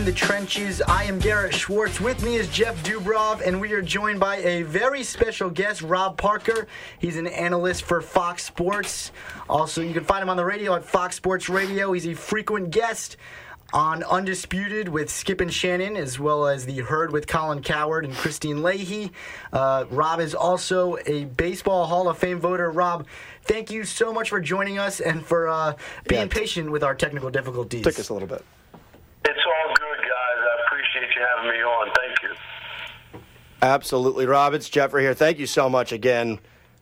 In the Trenches. I am Garrett Schwartz. With me is Jeff Dubrov, and we are joined by a very special guest, Rob Parker. He's an analyst for Fox Sports. Also, you can find him on the radio at Fox Sports Radio. He's a frequent guest on Undisputed with Skip and Shannon, as well as The Herd with Colin Cowherd and Christine Leahy. Rob is also a Baseball Hall of Fame voter. Rob, thank you so much for joining us and for being patient with our technical difficulties. Took us a little bit. It's all good, guys. I appreciate you having me on. Thank you. Absolutely, Rob. It's Jeffrey here. Thank you so much again.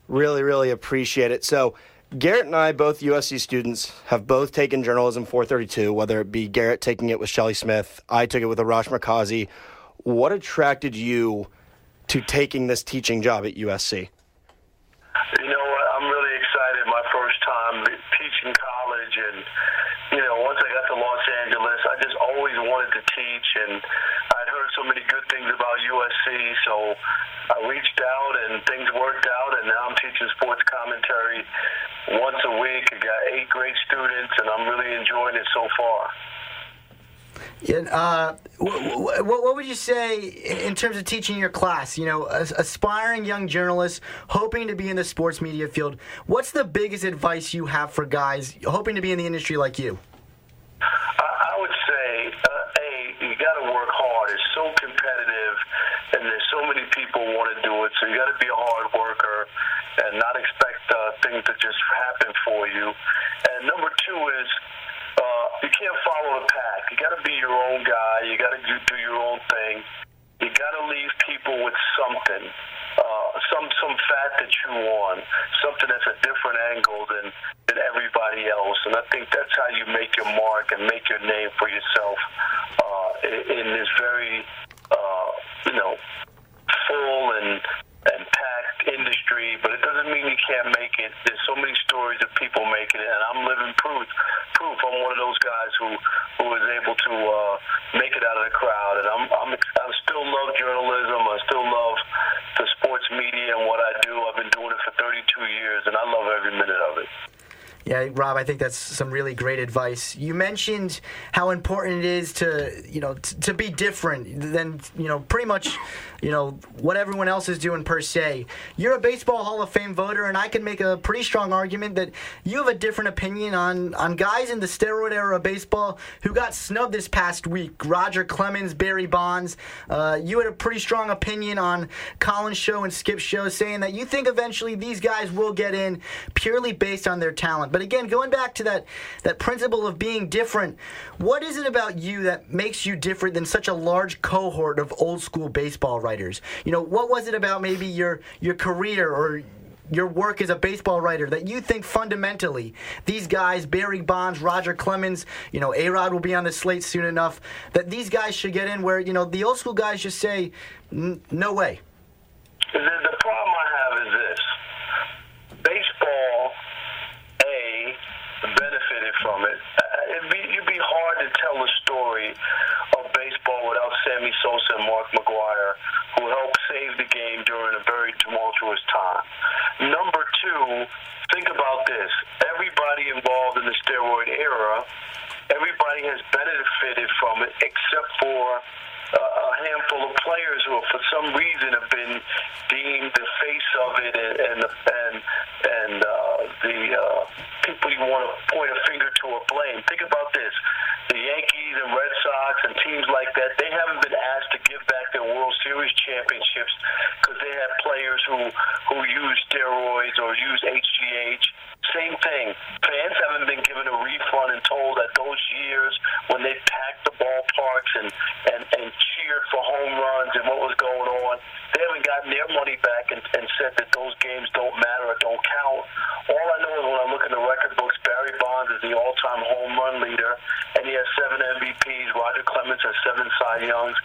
Really, really appreciate it. So, Garrett and I, both USC students, have both taken Journalism 432, whether it be Garrett taking it with Shelley Smith, I took it with Arash Markazi. What attracted you to taking this teaching job at USC? You know what? I'm really excited. My first time teaching college, and once I got to Los Angeles, I just always wanted to teach, and I'd heard so many good things about USC, so I reached out, and things worked out, and now I'm teaching sports commentary once a week. I got 8 great students, and I'm really enjoying it so far. Yeah, what would you say in terms of teaching your class? Aspiring young journalists hoping to be in the sports media field. What's the biggest advice you have for guys hoping to be in the industry like you? I would say, you got to work hard. It's so competitive, and there's so many people want to do it. So you got to be a hard worker and not expect things to just happen for you. And number 2 is, you can't follow the pack. You got to be your own guy. You got to do your own thing. You got to leave people with something, some fat to chew on, something that's a different angle than everybody else. And I think that's how you make your mark and make your name for yourself in this very, full and packed industry. But it doesn't mean you can't make it. There's so many stories of people making it, and I'm living proof. I'm one of those guys who was able to make it out of the crowd, and I still love journalism. I still love the sports media and what I do. I've been doing it for 32 years, and I love every minute of it. Yeah, Rob, I think that's some really great advice. You mentioned how important it is to be different than, pretty much, what everyone else is doing per se. You're a Baseball Hall of Fame voter, and I can make a pretty strong argument that you have a different opinion on guys in the steroid era of baseball who got snubbed this past week. Roger Clemens, Barry Bonds. You had a pretty strong opinion on Colin's show and Skip's show, saying that you think eventually these guys will get in purely based on their talent. But again, going back to that principle of being different, what is it about you that makes you different than such a large cohort of old school baseball writers? What was it about maybe your career or your work as a baseball writer that you think fundamentally these guys, Barry Bonds, Roger Clemens, A-Rod will be on the slate soon enough, that these guys should get in where, the old school guys just say, no way? The problem I have is this. Baseball, benefited from it. It'd be hard to tell the story of baseball without Sammy Sosa and Mark McGwire, who helped save the game during a very tumultuous time. Number 2, think about this. Everybody involved in the steroid era, everybody has benefited from it except for a handful of players who, for some reason, have been deemed the face of it and the people you want to point a finger to or blame. Think about this. The Yankees and Red Sox and teams like that, they haven't been asked to give back their World Series championships because they have players who use steroids or use HGH. Same thing. Fans haven't been given a refund and told that those years when they packed the ballparks and cheered for home runs and what was going on, they haven't gotten their money back and said that those games don't matter or don't count. All I know is when I look in the record books, Barry Bonds is the all-time home run leader, and he has 7 MVPs. Roger Clemens has 7 Cy Youngs.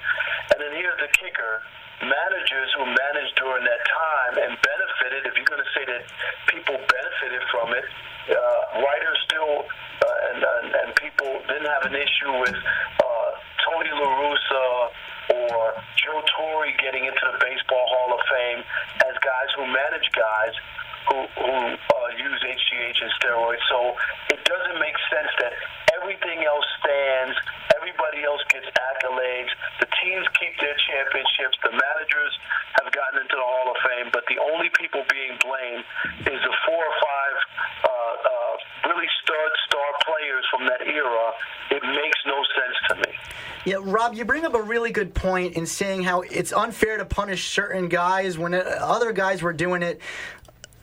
And then here's the kicker. Managers who managed during that time and benefited, if you're going to say that people benefited from it, writers still and people didn't have an issue with Tony La Russa or Joe Torre getting into the Baseball Hall of Fame as guys who manage guys who use HGH and steroids. So it doesn't make sense that everything else stands, everybody else gets accolades era, it makes no sense to me. Yeah, Rob, you bring up a really good point in saying how it's unfair to punish certain guys when other guys were doing it.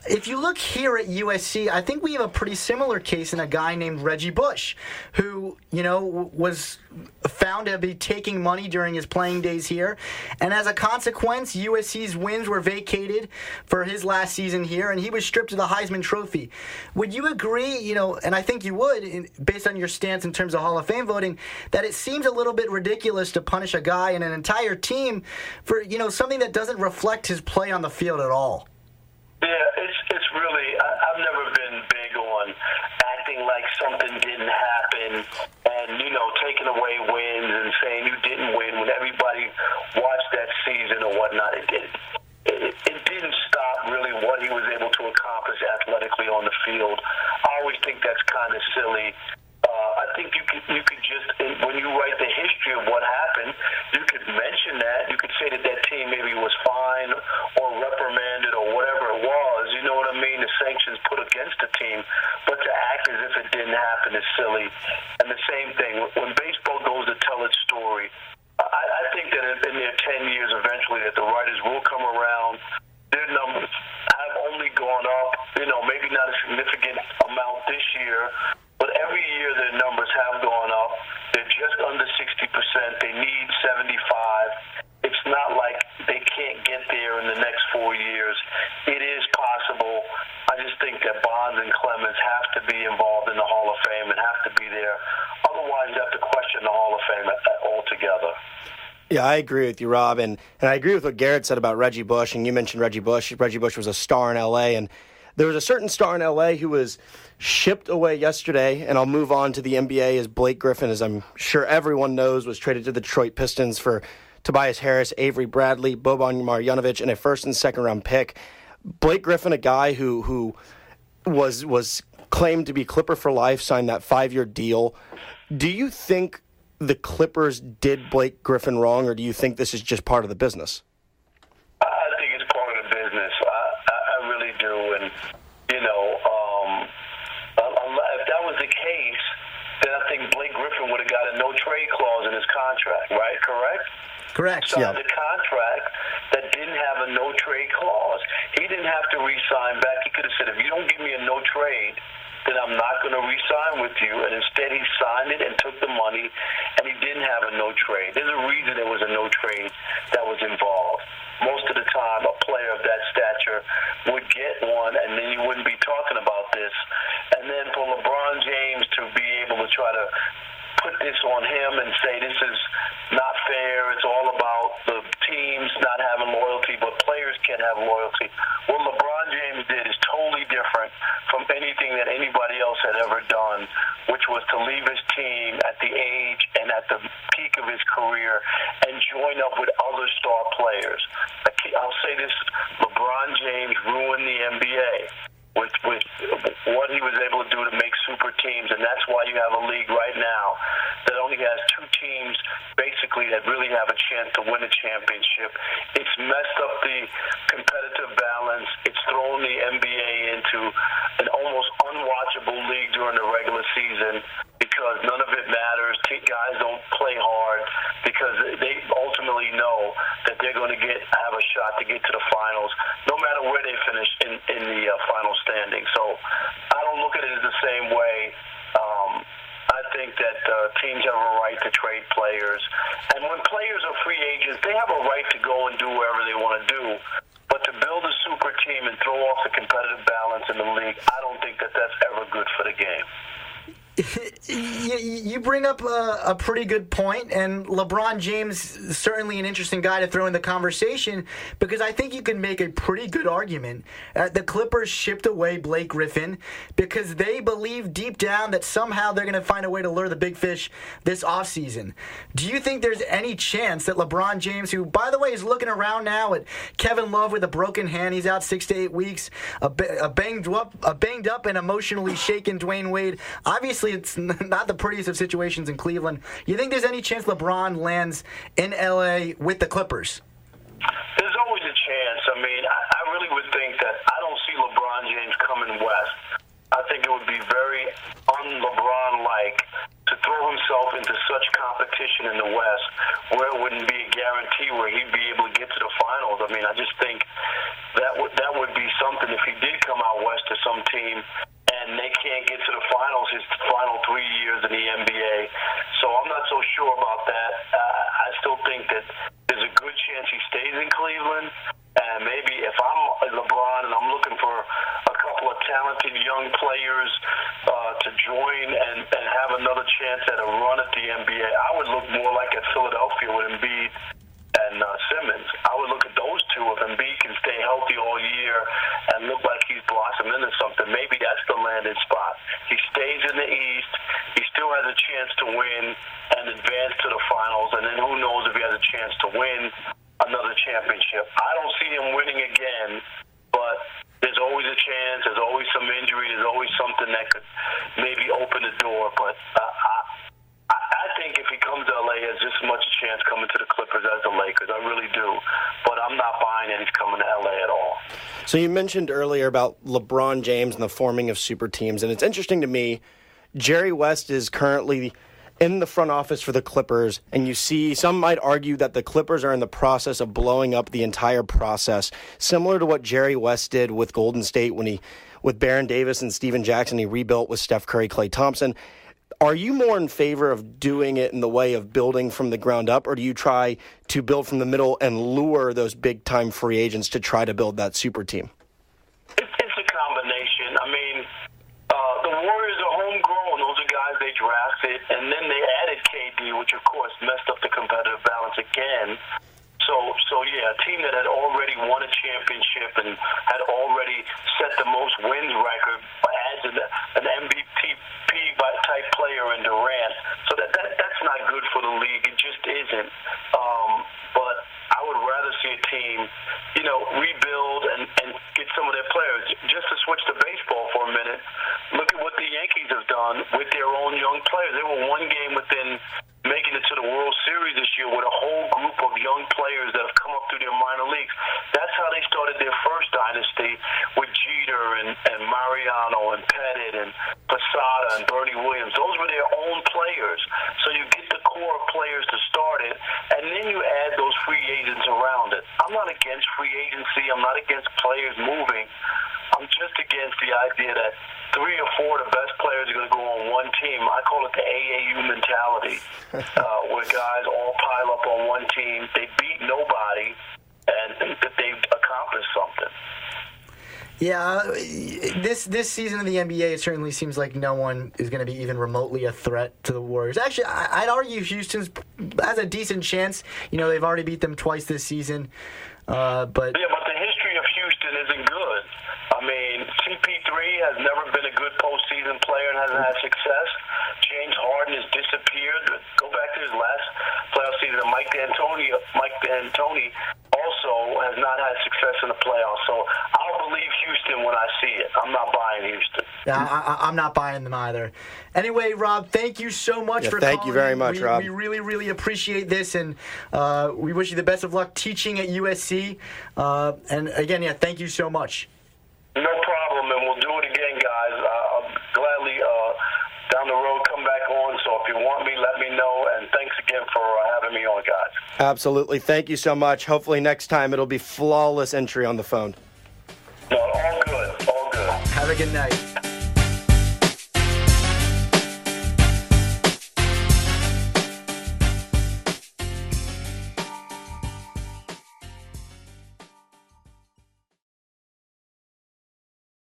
If you look here at USC, I think we have a pretty similar case in a guy named Reggie Bush, who, was found to be taking money during his playing days here. And as a consequence, USC's wins were vacated for his last season here, and he was stripped of the Heisman Trophy. Would you agree, and I think you would, based on your stance in terms of Hall of Fame voting, that it seems a little bit ridiculous to punish a guy and an entire team for, something that doesn't reflect his play on the field at all? Yeah, it's really, I've never been big on acting like something didn't happen and, taking away wins and saying you didn't win when everybody watched that season or whatnot. It didn't stop really what he was able to accomplish athletically on the field. I always think that's kind of silly. I think you could just, when you write the history of what happened, you could mention that. You could say that team maybe was fined or reprimanded or whatever it was. You know what I mean? The sanctions put against the team. But to act as if it didn't happen is silly. And the same thing, when baseball goes to tell its story, I think that in their 10 years eventually that the writers will come around. Their numbers have only gone up, maybe not a significant amount this year, but every year their numbers have gone up. They're just under 60%. They need 75. It's not like they can't get there in the next 4 years. It is possible. I just think that Bonds and Clemens have to be involved in the Hall of Fame and have to be there. Otherwise, you have to question the Hall of Fame altogether. Yeah, I agree with you, Rob, and I agree with what Garrett said about Reggie Bush, and you mentioned Reggie Bush. Reggie Bush was a star in L.A., and there was a certain star in L.A. who was shipped away yesterday, and I'll move on to the NBA as Blake Griffin, as I'm sure everyone knows, was traded to the Detroit Pistons for Tobias Harris, Avery Bradley, Boban Marjanovic, and a first and second round pick. Blake Griffin, a guy who was claimed to be Clipper for life, signed that 5-year deal. Do you think the Clippers did Blake Griffin wrong, or do you think this is just part of the business? I think it's part of the business. I really do. And, if that was the case, then I think Blake Griffin would have got a no-trade clause in his contract, right? Correct? Correct. Signed a contract that didn't have a no-trade clause. He didn't have to re-sign back. He could have said, if you don't give me a no-trade, then I'm not going to re-sign with you. And instead he signed it and took the money, and he didn't have a no-trade. There's a reason there was a no-trade that was involved. Most of the time, a player of that stature would get one, and then you wouldn't be talking about this. And then for LeBron James to be able to try to put this on him and say this is not fair, it's all about the teams not having loyalty, but players can't have loyalty. What LeBron James did is totally different from anything that anybody else had ever done, which was to leave his team at the age and at the peak of his career and join up with other star players. I'll say this, LeBron James ruined the NBA with what he was able to do to make super teams, and that's why you have a league right now that only has 2 teams basically that really have a chance to win a championship. It's messed up the competitive balance. It's thrown the NBA into an almost unwatchable league during the regular season because none of it matters. Guys don't play hard because they ultimately know that they're going to have a shot to get to the finals, no matter where they finish in the final standing. So I don't look at it as the same way. I think that teams have a right to trade players. And when players are free agents, they have a right to go and do whatever they want to do. But to build a super team and throw off the competitive balance in the league, I don't think that that's ever good for the game. You bring up a pretty good point, and LeBron James is certainly an interesting guy to throw in the conversation because I think you can make a pretty good argument. The Clippers shipped away Blake Griffin because they believe deep down that somehow they're going to find a way to lure the big fish this offseason. Do you think there's any chance that LeBron James, who, by the way, is looking around now at Kevin Love with a broken hand, he's out 6 to 8 weeks, a banged up and emotionally shaken Dwayne Wade, obviously it's not the prettiest of situations in Cleveland. You think there's any chance LeBron lands in L.A. with the Clippers? There's always a chance. I mean, I really would think that I don't see LeBron James coming west. I think it would be very un-LeBron-like to competition in the West, where it wouldn't be a guarantee where he'd be able to get to the finals. I mean, I just think that would be something if he did come out West to some team and they can't get to the finals his final 3 years in the NBA. So I'm not so sure about that. I still think that there's a good chance he stays in Cleveland. And maybe if I'm LeBron and I'm looking for a couple of talented young players to join and have another chance at a run at the NBA, I would look more like at Philadelphia with Embiid and Simmons. I would look at those two. If Embiid can stay healthy all year and look like he's blossomed into something, maybe that's the landing spot. He stays in the East. He still has a chance to win and advance to the finals. And then who knows if he has a chance to win another championship. I don't see him winning again, but there's always a chance. There's always some injury. There's always something that could maybe open the door. But I think if he comes to LA, he has just as much a chance coming to the Clippers as the Lakers. I really do. But I'm not buying that he's coming to LA at all. So you mentioned earlier about LeBron James and the forming of super teams, and it's interesting to me, Jerry West is currently in the front office for the Clippers, and you see some might argue that the Clippers are in the process of blowing up the entire process, similar to what Jerry West did with Golden State with Baron Davis and Steven Jackson, he rebuilt with Steph Curry, Klay Thompson. Are you more in favor of doing it in the way of building from the ground up, or do you try to build from the middle and lure those big-time free agents to try to build that super team? It's a combination. I mean, the Warriors are homegrown. Those are guys they drafted, and then they added KD, which, of course, messed up the competitive balance again. So yeah, a team that had already won a championship and had already set the most wins record adds an MVP-type player in Durant. So that's not good for the league. It just isn't. But I would rather see a team, rebuild and get some of their players. Just to switch to baseball for a minute, look at what the Yankees have done with their own young players. They were one game within making it to the World Series this year with a whole group of young players that have come up through their minor leagues. That's how they started their first dynasty with Jeter and Mariano and Pettit and Posada and Bernie Williams. Those were their own players. So you get the core of players to start it, and then you add those free agents around it. I'm not against free agency. I'm not against players moving. I'm just against the idea that 3 or 4 of the best players are going to go on one team. I call it the AAU mentality, where guys all pile up on one team. They beat nobody and think that they've accomplished something. Yeah, this season of the NBA, it certainly seems like no one is going to be even remotely a threat to the Warriors. Actually, I'd argue Houston has a decent chance. They've already beat them twice this season. But the history of Houston isn't good. I mean, CP3 has never been a good postseason player and hasn't had success. James Harden has disappeared. Go back to his last playoff season. Mike D'Antoni also has not had success in the playoffs. So I'll believe Houston when I see it. I'm not buying Houston. Yeah, I'm not buying them either. Anyway, Rob, thank you so much for calling. Thank you very much, Rob. We really, really appreciate this, and we wish you the best of luck teaching at USC. And again, thank you so much. No problem, and we'll do it again, guys. I'll gladly, down the road, come back on. So if you want me, let me know. And thanks again for having me on, guys. Absolutely. Thank you so much. Hopefully next time it'll be flawless entry on the phone. No, all good. All good. Have a good night.